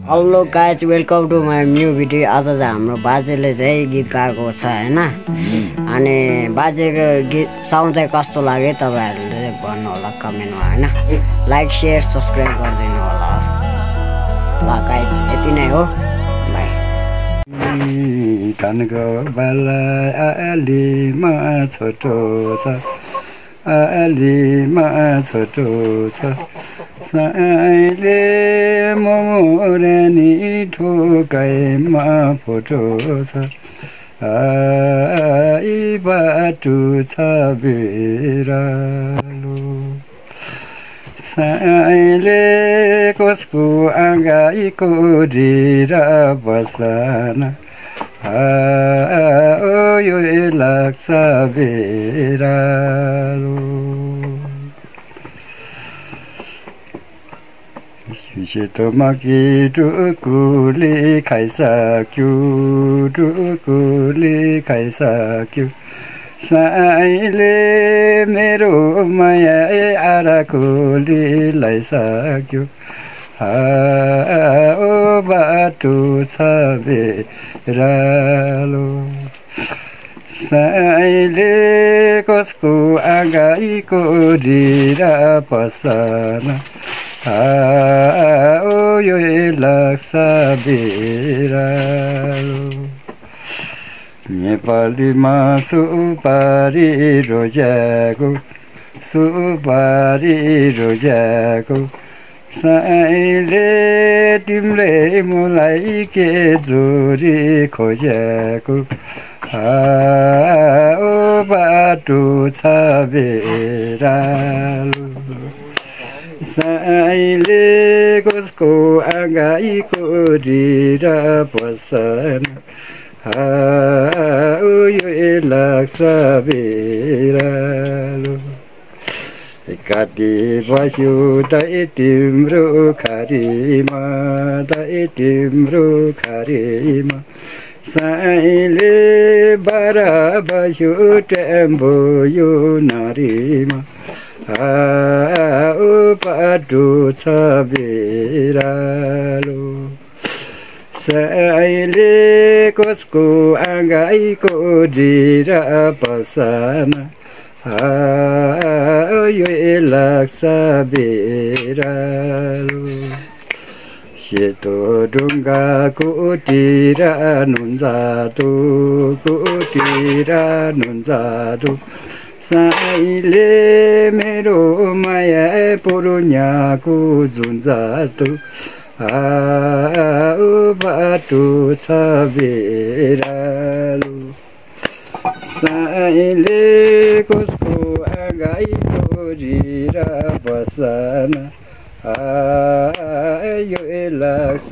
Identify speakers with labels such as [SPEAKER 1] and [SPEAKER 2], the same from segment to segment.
[SPEAKER 1] Hello guys welcome to my new video. आज चाहिँ हाम्रो बाजेले चाहिँ गीत गाएको छ होइन। अनि बाजेको गीत साउन्ड चाहिँ कस्तो लाग्यो तपाईँहरूले चाहिँ भन्नु होला कमेन्टमा होइन। लाइक सेयर सब्सक्राइब गरिदिनु होला। ल गाइज यति नै हो, बाई।
[SPEAKER 2] कानको बाला अलिमा छोटो छ, अलिमा छोटो छ, साइले मोरानी ठोकाइमा फोटो छ, आई बाटो छ बिरालो, साइले कसको आँगाइको डिरा बस्न, यो लाग्छ बिरालो। सेतो मकी डुकुले खाइसक्यो, डुकुले खाइसक्यो, साइले मेरो माया आराकोले लाइसक्यो, ओ बाटो छ बिरालो, साइले कसको आँगाइको डिरा पसन, यो लाग्छ बिरालो। नेपालीमा सुपारी रोज्याको, सुपारी रोज्याको, साइले तिमीले मलाई के जोरी खोज्याको, ओ बाटो छ बिरालो, साइले कसको आँगाइको डिरा पसन, यो लाग्छ बिरालो। काटी बस्यो दाइ तिम्रो खारीमा, दाइ तिम्रो खारीमा, साइले बारा बस्यो टेम्बो यो नारीमा, ओ बाटो छ बिरालो, साइले कसको आँगाइको डिरा पसन, यो लाग्छ बिरालो। सेतो ढुङ्गाको टिरा नुन जादु, टिरा नुन जादु, साइले मेरो माया पुरुन्याको जुन जादु, ओ बाटो छ बिरालो, साइले कसको आँगाइको डिरा बसन, यो लाग्छ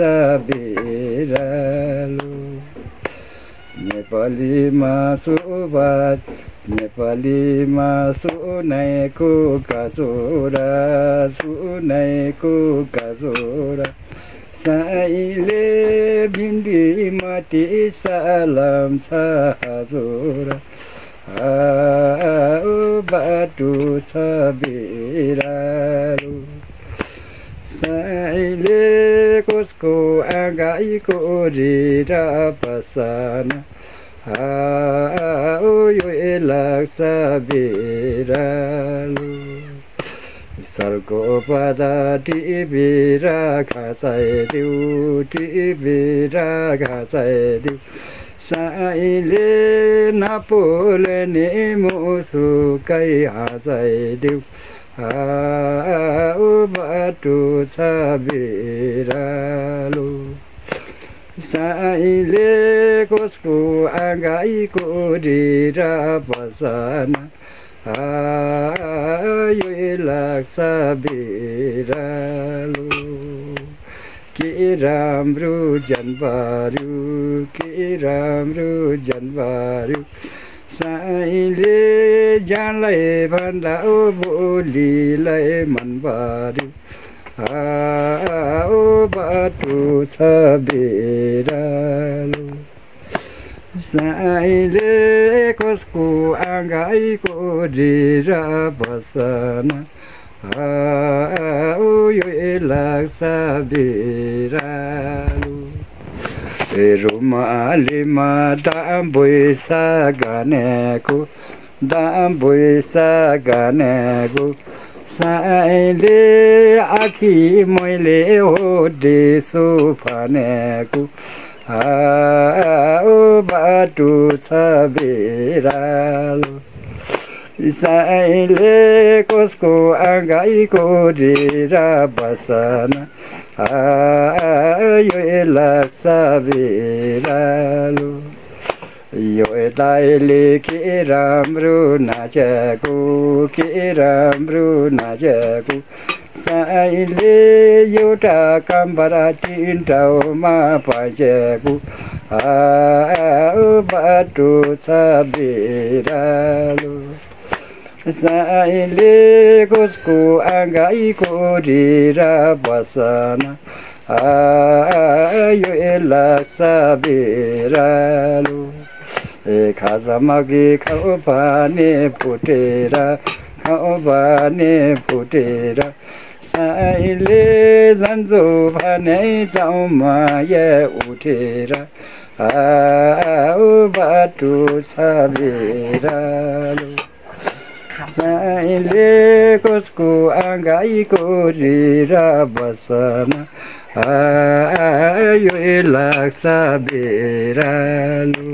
[SPEAKER 2] बिरालो। नेपालीमा सुबास, नेपालीमा सुनाइको कासोरा, सुनाइको कासोरा, साइले भिन्डी माटी सालम छ हजुर, ओ बाटो छ बिरालो, साइले कसको आँगाइको डिरा पसन, यो लाग्छ बिरालो। सरको पादा टिपेर खाँचाइदेऊ, टिपेर खाँचाइदेऊ, साइले नपोल्ने मुसुकै हाँसाइदेऊ, ओ बाटो छ बिरालो, साइले कसको आँगाइको डिरा पसन, यो लाग्छ बिरालो। के राम्रो जनबार्यो, के राम्रो जनबार्यो, साइले जानलाई भन्दा बोलीलाई मन बार्यो, ओ बाटो छ बिरालो, साइले कसको आँगाइको डिरा पसन, यो लाग्छ बिरा रुमालीमा दाम पैसा गानेको दाम पैसा गानेको साइले आखी मैले हो देशो फानेको ओ बाटो छ बेरालो साइले कसको आँगाइको डेरा बसन यो लाग्छ बेरालो यो दाइले के राम्रो नाचेको के राम्रो नाचेको साइले एउटा कामबाट 3 ठाउँमा पाइसेको बाटो छ बेरालो साइले कसको आँगाइको डेरा बसन यो लाग्छ बेरालो खाजा मगी खाऊ भने फुटेर खाऊ भने फुटेर साइले जान्छु भने जाउमा उठेर बाटो छ बेरालो साइले कसको आँगाइको डेरा बसन यो लाग्छ बेरालो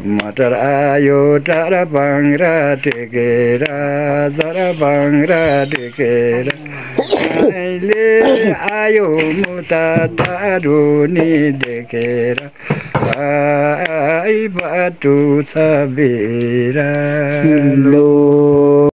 [SPEAKER 2] मटर आयो टाढा बाङ्रा टेकेर जरा बाङ्रा टेकेर अहिले आयो मुता टाढो नि देखेर बाटो छ बेरालो